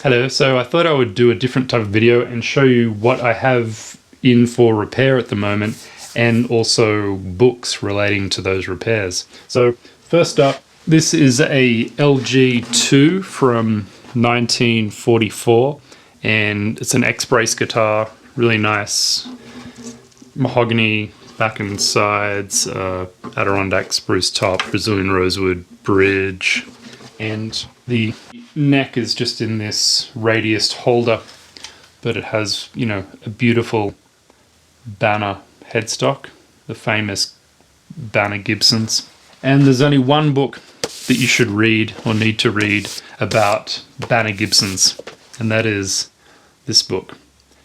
Hello, so I thought I would do a different type of video and show you what I have in for repair at the moment and also books relating to those repairs. So first up, this is a LG2 from 1944 and it's an X-Brace guitar, really nice mahogany back and sides, Adirondack spruce top, Brazilian rosewood bridge, and the neck is just in this radiused holder, but it has, you know, a beautiful Banner headstock, the famous Banner Gibsons. And there's only one book that you should read or need to read about Banner Gibsons, and that is this book,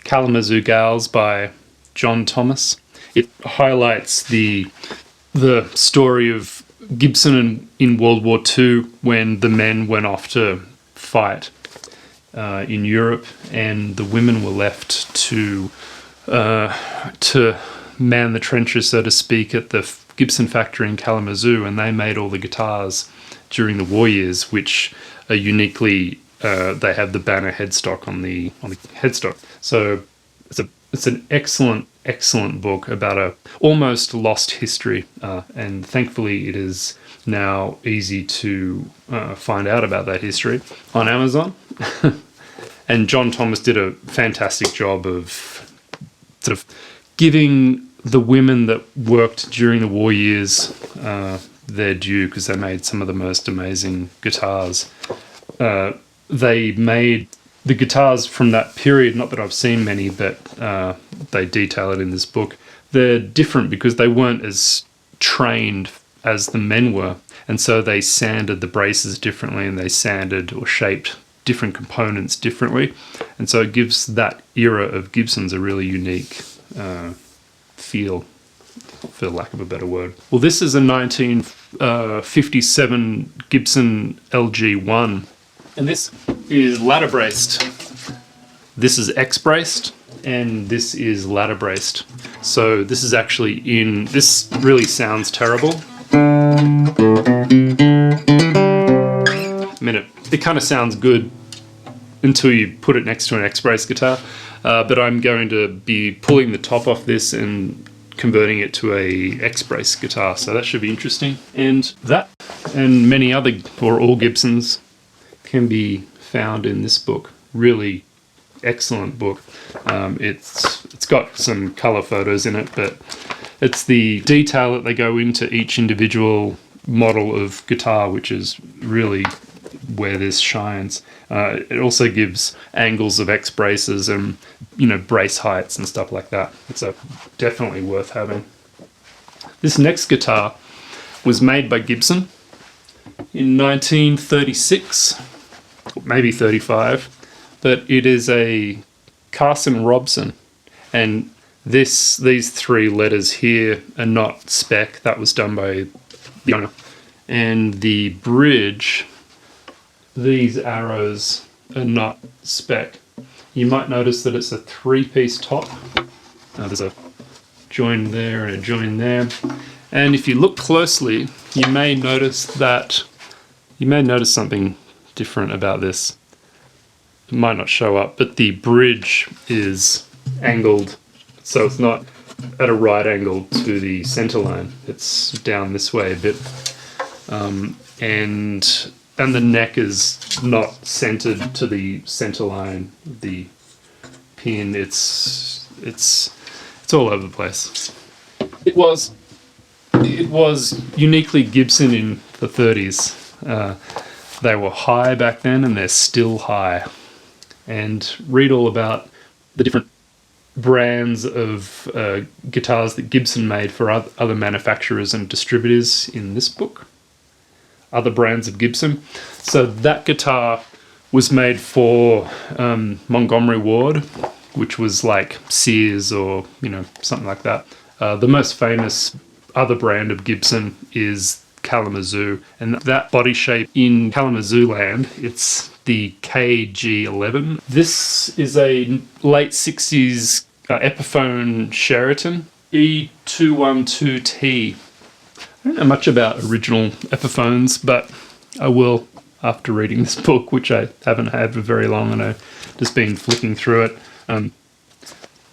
Kalamazoo Gals by John Thomas. It highlights the story of Gibson in World War II when the men went off to fight in Europe and the women were left to man the trenches, so to speak, at the Gibson factory in Kalamazoo, and they made all the guitars during the war years, which are uniquely they have the Banner headstock on the headstock. So it's an excellent book about a almost lost history, and thankfully it is now easy to find out about that history on Amazon. And John Thomas did a fantastic job of sort of giving the women that worked during the war years their due, because they made some of the most amazing guitars. They made the guitars from that period, not that I've seen many, but they detail it in this book. They're different because they weren't as trained as the men were, and so they sanded the braces differently and they sanded or shaped different components differently, and so it gives that era of Gibsons a really unique feel, for lack of a better word. Well, this is a 1957 Gibson LG1, and this is ladder braced. This is X-braced, and this is ladder braced. So this is actually in, this really sounds terrible. I mean, it kind of sounds good until you put it next to an X-braced guitar, but I'm going to be pulling the top off this and converting it to a X-braced guitar, so that should be interesting. And that and many other, or all Gibsons, can be found in this book. Really excellent book. It's got some color photos in it, but it's the detail that they go into each individual model of guitar which is really where this shines. It also gives angles of X braces and, you know, brace heights and stuff like that. It's definitely worth having. This next guitar was made by Gibson in 1936, maybe 35, but it is a Carson Robson, and these three letters here are not spec. That was done by the owner. And the bridge, these arrows are not spec. You might notice that it's a three-piece top. There's a join there and a join there. And if you look closely, you may notice something different about this. It might not show up, but the bridge is angled, so it's not at a right angle to the center line. It's down this way a bit, and the neck is not centered to the center line of the pin. It's all over the place. It was uniquely Gibson in the 30s. They were high back then, and they're still high. And read all about the different brands of guitars that Gibson made for other manufacturers and distributors in this book. Other brands of Gibson. So that guitar was made for Montgomery Ward, which was like Sears or, you know, something like that. The most famous other brand of Gibson is Kalamazoo, and that body shape in Kalamazoo land, it's the KG11. This is a late 60s Epiphone Sheraton E212T. I don't know much about original Epiphones, but I will after reading this book, which I haven't had for very long, and I've just been flicking through it.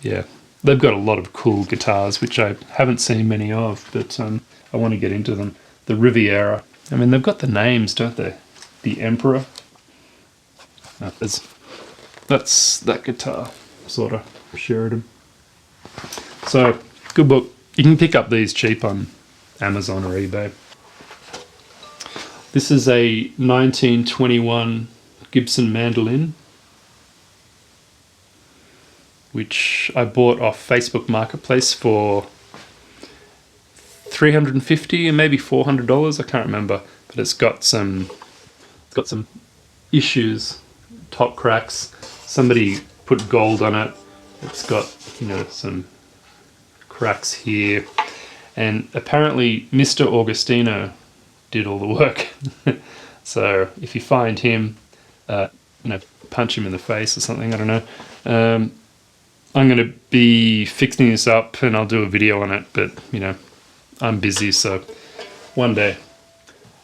Yeah, they've got a lot of cool guitars, which I haven't seen many of, but I want to get into them. The Riviera. I mean, they've got the names, don't they? The Emperor. That's that guitar, sort of, Sheridan. So, good book. You can pick up these cheap on Amazon or eBay. This is a 1921 Gibson mandolin, which I bought off Facebook Marketplace for $350 and maybe $400. I can't remember, but it's got some issues, top cracks. Somebody put gold on it. It's got, some cracks here, and apparently Mr. Augustino did all the work. So if you find him, punch him in the face or something. I don't know. I'm going to be fixing this up and I'll do a video on it, but I'm busy, so one day.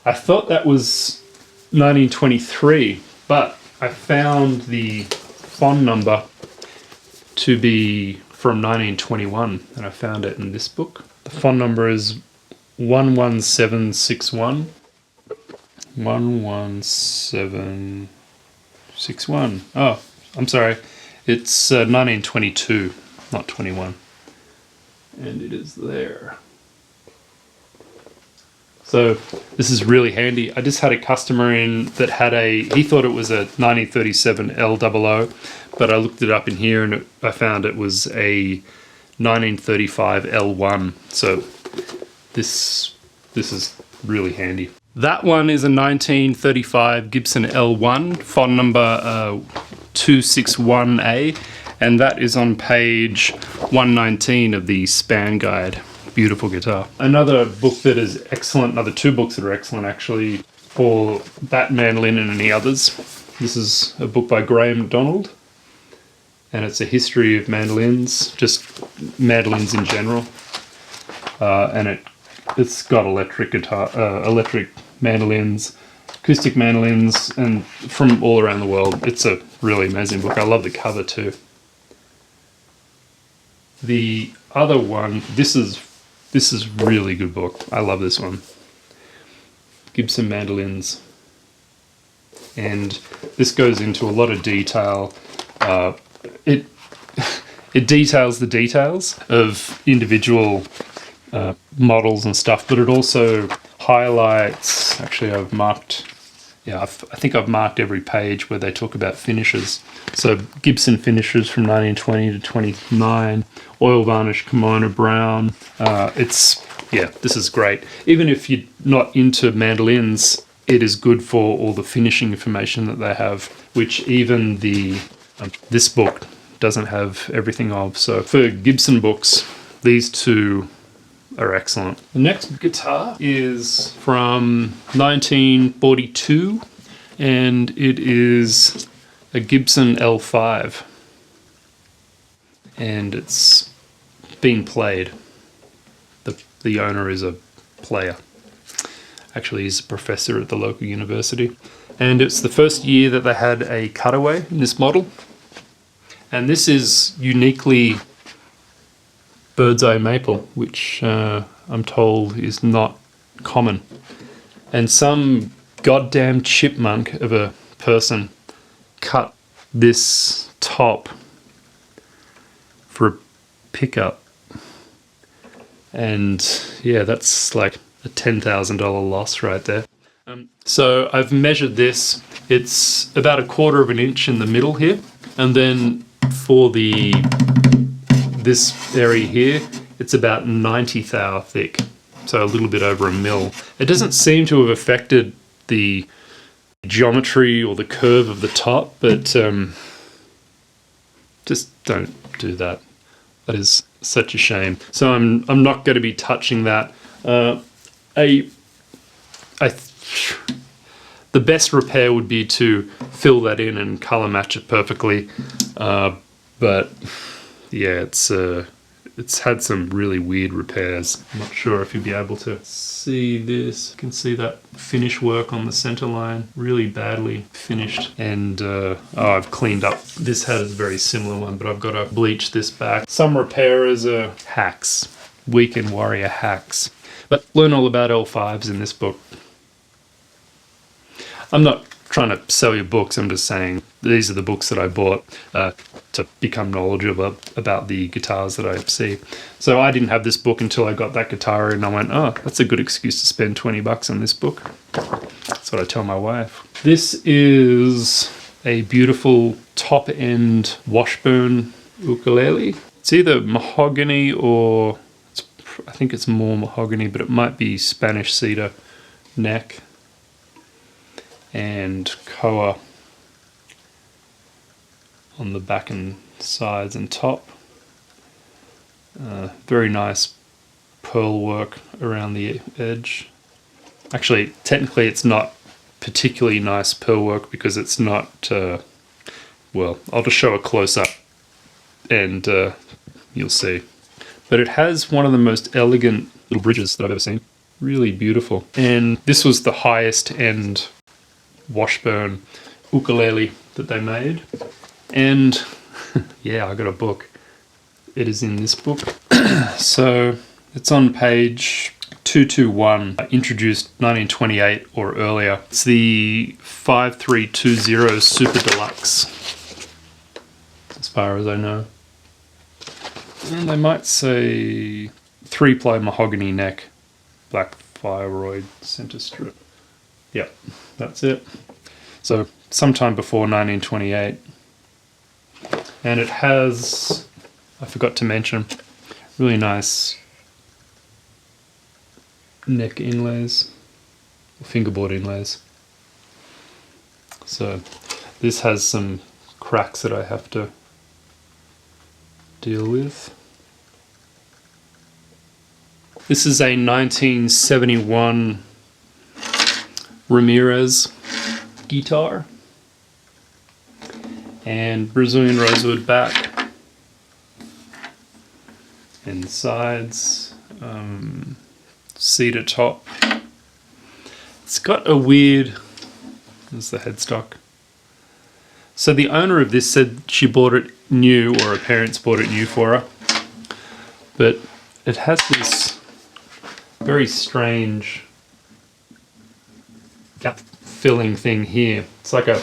I thought that was 1923, but I found the phone number to be from 1921, and I found it in this book. The phone number is 11761. 11761. Oh, I'm sorry. It's 1922, not 21. And it is there. So this is really handy. I just had a customer in that had he thought it was a 1937 L00, but I looked it up in here and I found it was a 1935 L1. So this is really handy. That one is a 1935 Gibson L1, phone number 261A, and that is on page 119 of the Span Guide. Beautiful guitar. Another book that is excellent, another two books that are excellent actually, for that mandolin and any others. This is a book by Graham Donald, and it's a history of mandolins, just mandolins in general. And it's got electric mandolins, acoustic mandolins, and from all around the world. It's a really amazing book. I love the cover too. The other one, this is really good book. I love this one. Gibson mandolins. And this goes into a lot of detail. It details the details of individual models and stuff, but it also highlights, actually I think I've marked every page where they talk about finishes. So Gibson finishes from 1920 to 29, oil varnish, kimono brown. This is great. Even if you're not into mandolins, it is good for all the finishing information that they have, which even this book doesn't have everything of. So for Gibson books, these two are excellent. The next guitar is from 1942, and it is a Gibson L5, and it's being played. The owner is a player. Actually, he's a professor at the local university, and it's the first year that they had a cutaway in this model, and this is uniquely bird's eye maple, which I'm told is not common. And some goddamn chipmunk of a person cut this top for a pickup. And yeah, that's like a $10,000 loss right there. So I've measured this. It's about 1/4 inch in the middle here. And then for this area here, it's about 90 thou thick, so a little bit over 1 mil. It doesn't seem to have affected the geometry or the curve of the top, but just don't do that. That is such a shame. So I'm not going to be touching that. The best repair would be to fill that in and color match it perfectly, but yeah, it's had some really weird repairs. I'm not sure if you'll be able to see this. You can see that finish work on the center line, really badly finished. And I've cleaned up. This had a very similar one, but I've got to bleach this back. Some repairers are hacks, weekend warrior hacks. But learn all about L5s in this book. I'm not trying to sell you books, I'm just saying these are the books that I bought to become knowledgeable about the guitars that I see. So I didn't have this book until I got that guitar, and I went, oh, that's a good excuse to spend 20 bucks on this book. That's what I tell my wife. This is a beautiful top-end Washburn ukulele. It's either mahogany or I think it's more mahogany, but it might be Spanish cedar neck and koa on the back and sides and top. Very nice pearl work around the edge. Actually, technically it's not particularly nice pearl work because it's not, well, I'll just show a close-up and you'll see. But it has one of the most elegant little bridges that I've ever seen. Really beautiful. And this was the highest end Washburn ukulele that they made. And yeah, I got a book. It is in this book. So it's on page 221, introduced 1928 or earlier. It's the 5320 Super Deluxe, as far as I know. And they might say 3-ply mahogany neck, black thyroid center strip. Yep, that's it. So sometime before 1928. And it has, I forgot to mention, really nice neck inlays, fingerboard inlays. So this has some cracks that I have to deal with. This is a 1971 Ramirez guitar and Brazilian rosewood back and sides, cedar top. It's got a weird, there's the headstock. So the owner of this said she bought it new, or her parents bought it new for her, but it has this very strange gap filling thing here. It's like a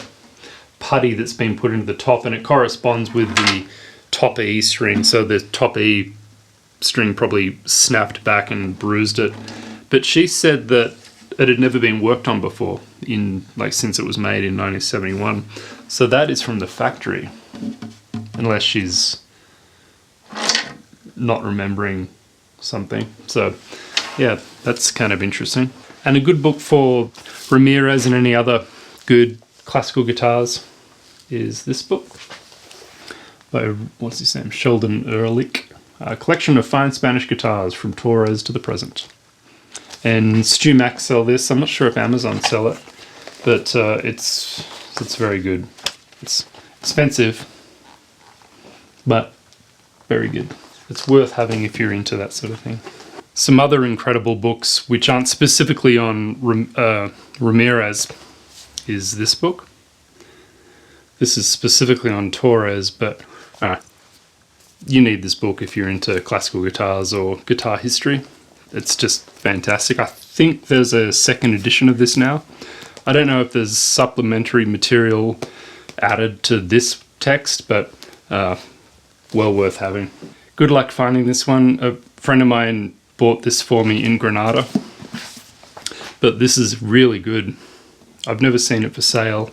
putty that's been put into the top, and it corresponds with the top E string, so the top E string probably snapped back and bruised it. But she said that it had never been worked on before, since it was made in 1971. So that is from the factory, unless she's not remembering something. So yeah, that's kind of interesting. And a good book for Ramirez and any other good classical guitars is this book by, what's his name, Sheldon Ehrlich, a collection of fine Spanish guitars from Torres to the present. And Stu Mac sell this. I'm not sure if Amazon sell it, but it's very good. It's expensive, but very good. It's worth having if you're into that sort of thing. Some other incredible books which aren't specifically on Ramirez is this book. This is specifically on Torres, but you need this book if you're into classical guitars or guitar history. It's just fantastic. I think there's a second edition of this now. I don't know if there's supplementary material added to this text, but well worth having. Good luck finding this one. A friend of mine bought this for me in Granada, but this is really good. I've never seen it for sale,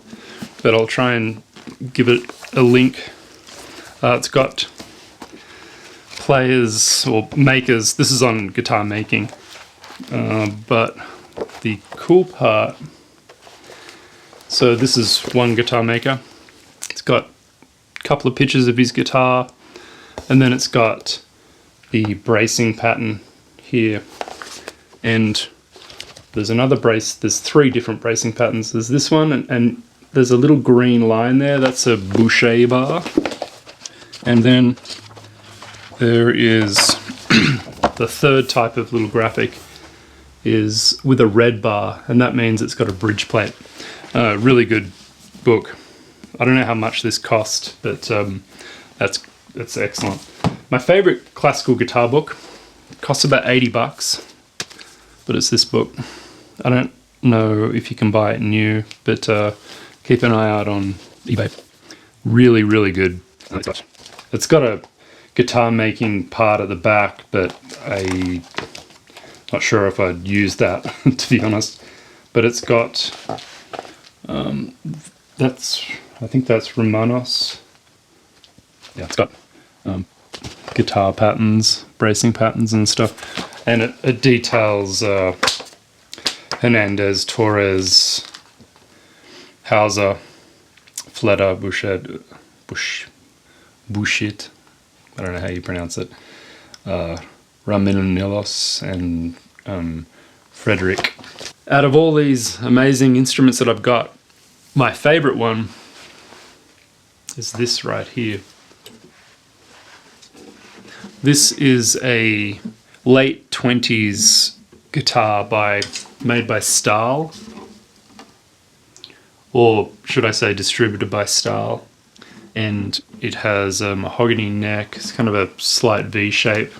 but I'll try and give it a link. It's got players or makers. This is on guitar making, but the cool part, so this is one guitar maker. It's got a couple of pictures of his guitar, and then it's got the bracing pattern here, and there's another brace. There's 3 different bracing patterns. There's this one, and there's a little green line there. That's a Boucher bar. And then There is the third type of little graphic is with a red bar, and that means it's got a bridge plate. Really good book. I don't know how much this cost, but that's excellent. My favorite classical guitar book costs about $80, but it's this book. I don't know if you can buy it new, but keep an eye out on eBay. Really, really good. It's got a guitar making part at the back, but I'm not sure if I'd use that, to be honest. But it's got, I think that's Romanos. Yeah, it's got guitar patterns, bracing patterns and stuff. And it details Hernandez, Torres, Hauser, Fleta, Bouchit, I don't know how you pronounce it, Ramirez, and Frederick. Out of all these amazing instruments that I've got, my favorite one is this right here. This is a late 20s guitar made by Stahl, or should I say distributed by Stahl, and it has a mahogany neck. It's kind of a slight V shape,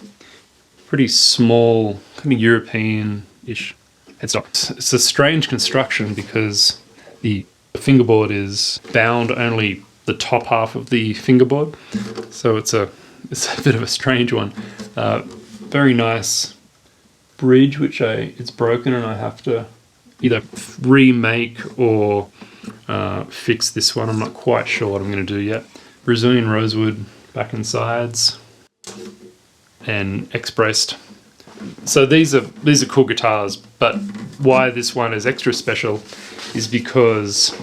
pretty small, kind of European-ish headstock. It's a strange construction because the fingerboard is bound only the top half of the fingerboard, so it's a bit of a strange one. Very nice bridge, which it's broken and I have to either remake or fix this one. I'm not quite sure what I'm going to do yet. Brazilian rosewood back and sides and X-braced. So these are cool guitars, but why this one is extra special is because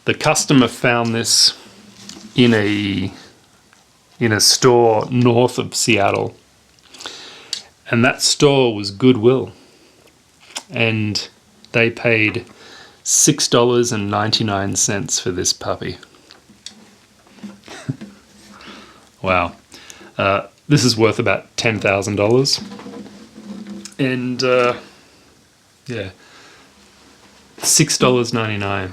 the customer found this in a store north of Seattle, and that store was Goodwill, and they paid $6.99 for this puppy. Wow. This is worth about $10,000. And yeah, $6.99.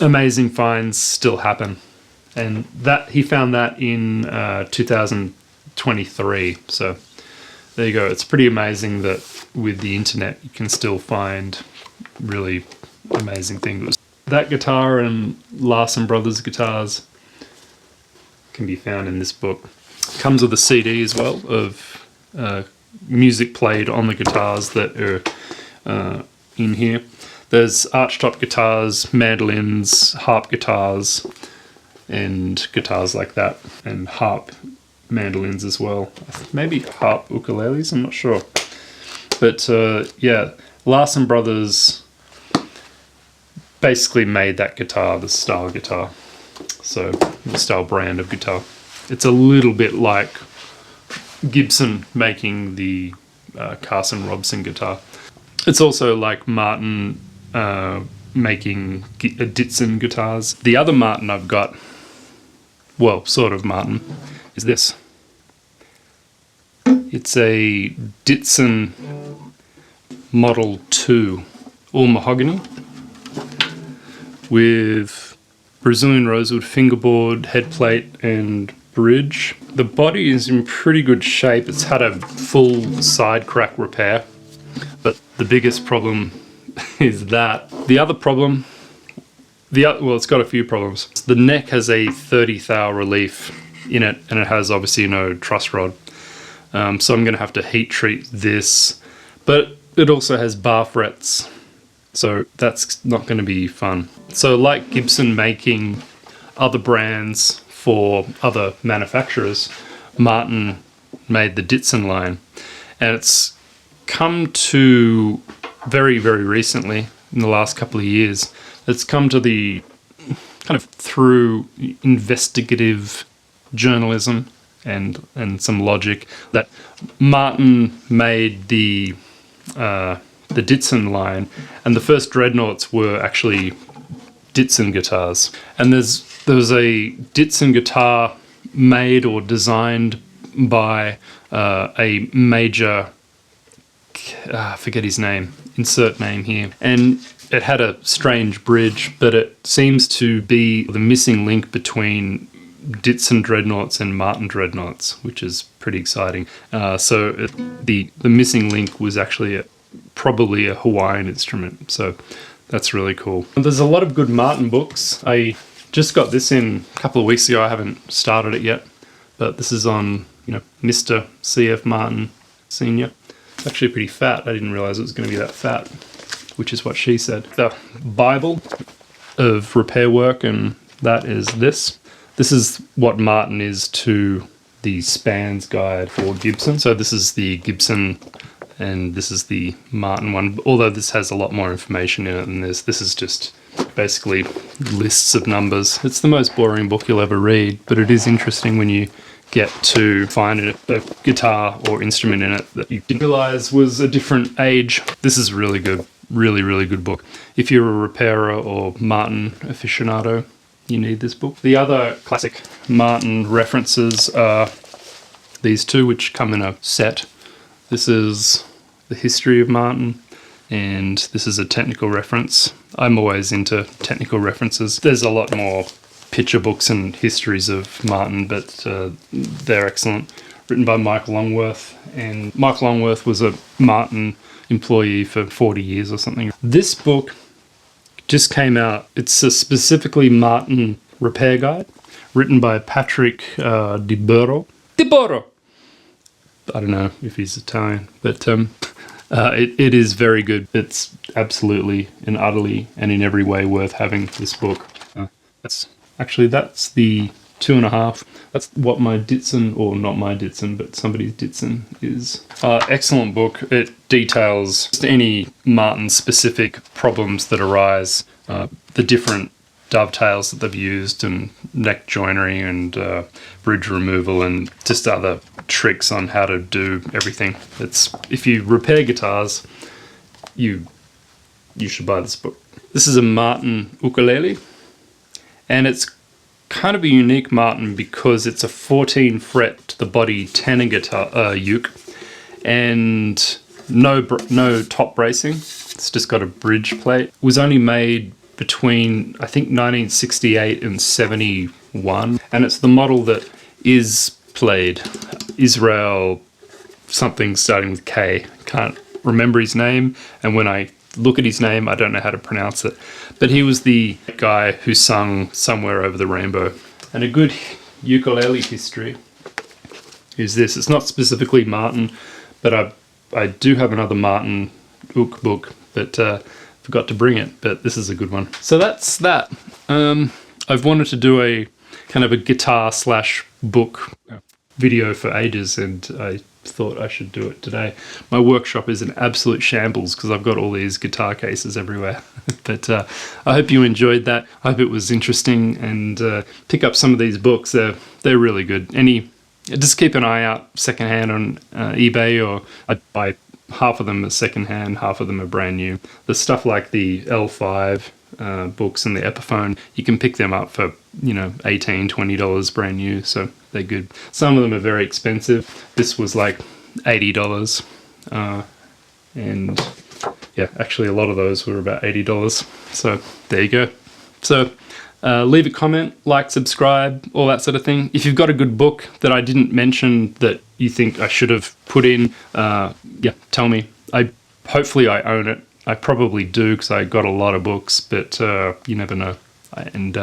Amazing finds still happen, and that he found that in 2023. So there you go. It's pretty amazing that with the internet you can still find really amazing things. That guitar and Larson Brothers guitars can be found in this book. Comes with a CD as well of music played on the guitars that are in here. There's archtop guitars, mandolins, harp guitars, and guitars like that, and harp mandolins as well. Maybe harp ukuleles, I'm not sure. But yeah, Larson Brothers basically made that guitar the style guitar. So the style brand of guitar. It's a little bit like Gibson making the Carson Robson guitar. It's also like Martin making Ditson guitars. The other Martin I've got, well, sort of Martin, is this. It's a Ditson Model 2, all mahogany, with Brazilian rosewood fingerboard, head plate, and bridge. The body is in pretty good shape. It's had a full side crack repair, but the biggest problem is that. The other problem, well, it's got a few problems. The neck has a 30 thou relief in it, and it has obviously no truss rod. So I'm going to have to heat treat this, but it also has bar frets, so that's not going to be fun. So like Gibson making other brands for other manufacturers, Martin made the Ditson line, and it's come to very, very recently, in the last couple of years, it's come to the kind of through investigative journalism and some logic that Martin made the Ditson line, and the first dreadnoughts were actually Ditson guitars. And there's There was a Ditson guitar made or designed by a major, I forget his name, insert name here, and it had a strange bridge, but it seems to be the missing link between Ditson dreadnoughts and Martin dreadnoughts, which is pretty exciting. The missing link was actually probably a Hawaiian instrument, so that's really cool. And there's a lot of good Martin books. I just got this in a couple of weeks ago. I haven't started it yet, but this is on, Mr. C.F. Martin Sr. It's actually pretty fat. I didn't realize it was going to be that fat, which is what she said. The Bible of repair work, and that is this. This is what Martin is to the Spans guide for Gibson. So this is the Gibson and this is the Martin one, although this has a lot more information in it than this. This is just basically lists of numbers. It's the most boring book you'll ever read, but it is interesting when you get to find a guitar or instrument in it that you didn't realize was a different age. This is really good, really, really good book. If you're a repairer or Martin aficionado, you need this book. The other classic Martin references are these two, which come in a set. This is the history of Martin, and this is a technical reference. I'm always into technical references. There's a lot more picture books and histories of Martin, but they're excellent. Written by Michael Longworth, and Michael Longworth was a Martin employee for 40 years or something. This book just came out. It's a specifically Martin repair guide, written by Patrick Di Burro. I don't know if he's Italian, but it is very good. It's absolutely and utterly and in every way worth having this book. That's the 2.5. That's what my Ditson, or not my Ditson, but somebody's Ditson is. Excellent book. It details any Martin specific problems that arise, the different dovetails that they've used, and neck joinery and bridge removal, and just other tricks on how to do everything. If you repair guitars, you should buy this book. This is a Martin ukulele, and it's kind of a unique Martin because it's a 14 fret to the body tenor guitar uke, and no top bracing. It's just got a bridge plate. It was only made between, I think, 1968 and 71, and it's the model that is played. Israel something starting with K. Can't remember his name, and when I look at his name, I don't know how to pronounce it. But he was the guy who sung Somewhere Over the Rainbow. And a good ukulele history is this. It's not specifically Martin, but I do have another Martin ook book, but forgot to bring it. But this is a good one. So that's that. I've wanted to do a kind of a guitar / book video for ages, and I thought I should do it today. My workshop is an absolute shambles because I've got all these guitar cases everywhere. But I hope you enjoyed that. I hope it was interesting, and pick up some of these books. They're really good. Just keep an eye out secondhand on eBay, or I buy half of them are secondhand, half of them are brand new. The stuff like the L5 books and the Epiphone, you can pick them up for $18, $20 brand new, so they're good. Some of them are very expensive. This was like $80, and yeah, actually a lot of those were about $80. So there you go. So leave a comment, like, subscribe, all that sort of thing. If you've got a good book that I didn't mention that you think I should have put in, tell me. Hopefully I own it. I probably do, because I got a lot of books, but you never know. And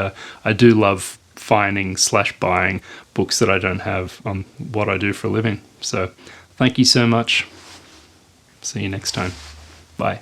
I do love finding / buying books that I don't have on what I do for a living. So thank you so much. See you next time. Bye.